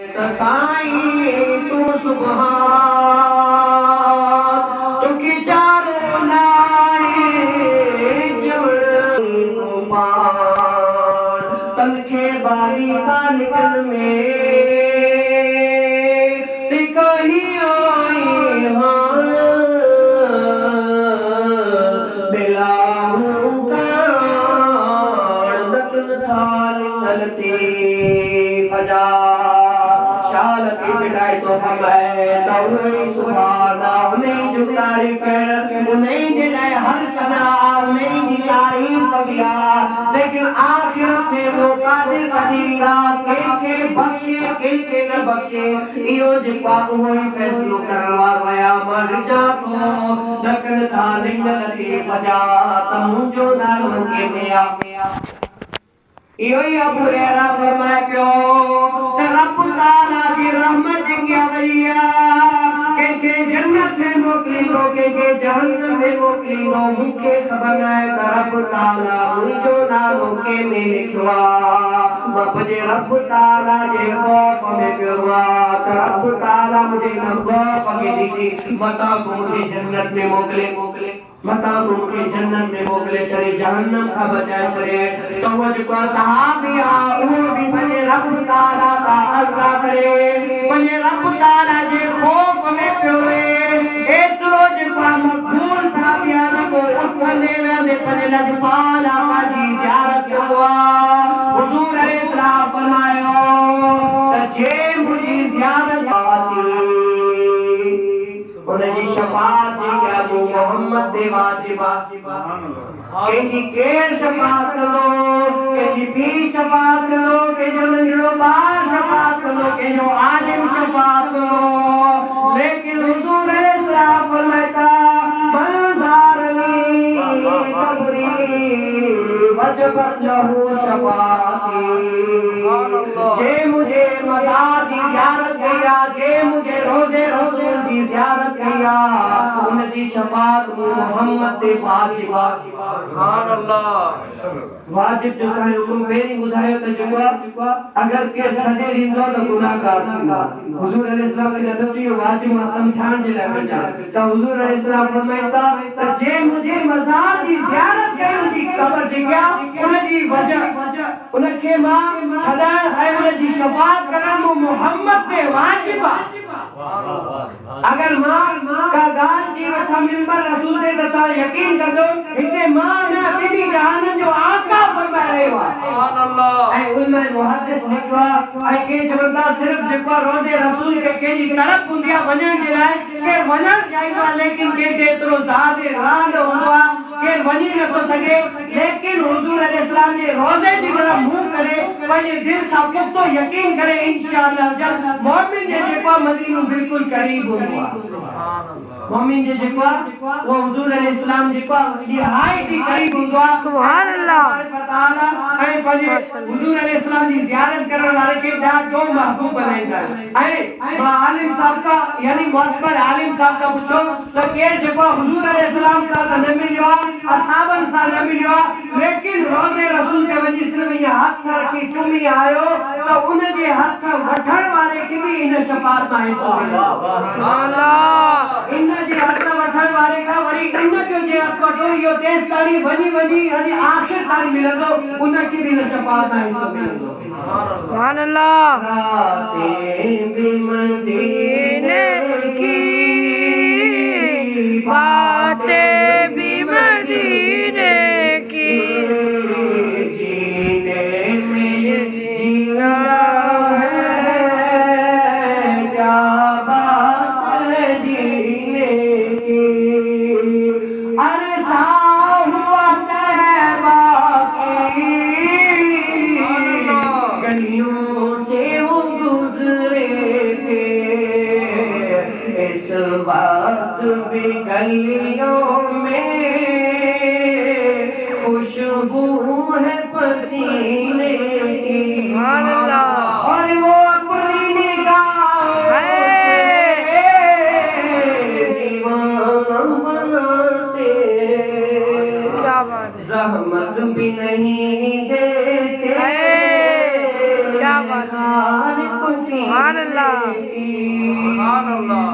साईं तू सुभान तो की चारों नाए जवड़ पार तनखे बाली कालिकन में ते कहीं आई हान बिलाहू का नकल थाल नलती फजा शालती बिटाई तो फरमाए तौही सुभाना उन्हें जो तारीफ है उन्हें जिलाए हर सना उन्हें जी तारीफ किया लेकिन आखिरत में वो कादिर कदीरा के बख्शे के न बख्शे इहो जेको उहोई फैसलो करवा वया मर जा तो नकल था लिंगल के फजा तमुंजो नालो के मिया इहोई अबू हुरैरा फरमाए पियो ते रब ताला दी रहमत जी वलिया के जन्नत में मोकली दो के जहन्नम में मोकली दो मुखे खबर है रब ताला मुझो नालो के में लिखवा मुझे रब ताला जे खौफ में पिरवा रब ताला मुझे न खौफ में दिसी मता को मुझे जन्नत में मोकले मता को मुझे जन्नत में मोकले चले जहन्नम का बचाए चले तो वो जो सहाबिया वो भी बने रब ताला का अल्लाह करे बने रब ताला जे खौफ में पियोरे एतरो जेको मकबूल सहाबिया को उठने वेंदे पने लजपाल आका जी ज़ियारत कंदो हुजूर अलैहिस्सलाम फरमायो त जे मुजी ज़ियारत आती उनजी शफाअत जी अबू मोहम्मद दे वाजिबा केजी केर शफाअत लो केजी भी शफाअत लो के जो नंढड़ो बार शफाअत लो के जो आलिम शफाअत लो लेकिन हुजूर अलैहिस्सलाम फरमाता मंज़ारनी कब्री वजबत लहू शफाअती जे मुझे मज़ार की ज़ियारत किया जे मुझे रोज़े रसूल की ज़ियारत किया उनकी शफाअत मोहम्मद दे वाजिबा सुभान अल्लाह वाजिब जो साईं हुकुम पहिरीं ॿुधायो त जेको अगर के छॾे ॾींदो त गुनाहगार थींदो हुजूर अलैहिस्सलाम खे नथो चयो वाजिब मां सम्झाइण जे लाइ वञा त हुजूर अलैहिस्सलाम फरमाईंदा त जे मुझे मज़ार जी ज़ियारत कई उनजी क़ब्र जॻह उनजी वजह उनखे मां छॾाइण ऐं उनजी शफाअत करण मोहम्मद ते वाजिब अगर मां का गाल जी वठा मिंबर रसूल ते तथा यकीन कंदो हिते मां न ॿिनी जहाननि जो आका फरमाए रहियो आहे सुभान अल्लाह ऐं उलमा मुहद्दिस लिखवा ऐं के चवंदा सिर्फ जेको रोज़े रसूल के जी तरफ हूंदी आहे वञण जे लाइ के वञण चाहींदो आहे लेकिन के जेतिरो ज़ाद राह न हूंदो आहे के वञी नथो सघे लेकिन हुजूर अलैहिस्सलाम जे रोज़े जी तरफ मुंह करे पंहिंजे दिल खां पुख्तो यकीन करे इंशाअल्लाह जल मोमिन जे जेको मदीनो बिल्कुल करीब हूंदो आहे मोमिन जे जेको वो हुजूर अलैहिस्सलाम जेको निहायत ही करीब हूंदो आहे सुभान अल्लाह ताला ऐं पंहिंजे हुजूर अलैहिस्सलाम जी ज़ियारत करण वारे खे ॾाढो महबूब बनाईंदा ऐं मां आलिम साहब का यानी मुअत्तर आलिम साहब का पूछो त केर जेको हुजूर अलैहिस्सलाम सां न मिलियो आहे असहाबन सां न मिलियो आहे लेकिन रोज़े रसूल के वञी सिर्फ ये हथ रखी चुमी आयो त उन जे हथ वठण वारे खे भी इन शफाअत में हिस्सो मिलंदो सुभान अल्लाह इन जे हथ वठण वारे का वरी इन जो जे हथ वठो इहो तेज ताणी वञी यानी आखिर ताणी मिलंदो उन खे भी इन शफाअत में हिस्सो मिलंदो सुभान अल्लाह रातें भी मदीने की बातें भी मदीने की जीने में जीना है क्या बात है जीने की अरसा हुआ तैबा की गलियों से वो गुजरे थे इस वक्त भी गलियों में खुशबू है पसीने की और वो अपनी निगाह से दीवाना बनाते ज़हमत भी नहीं देते क्या बात सुभान अल्लाह, सुभान अल्लाह।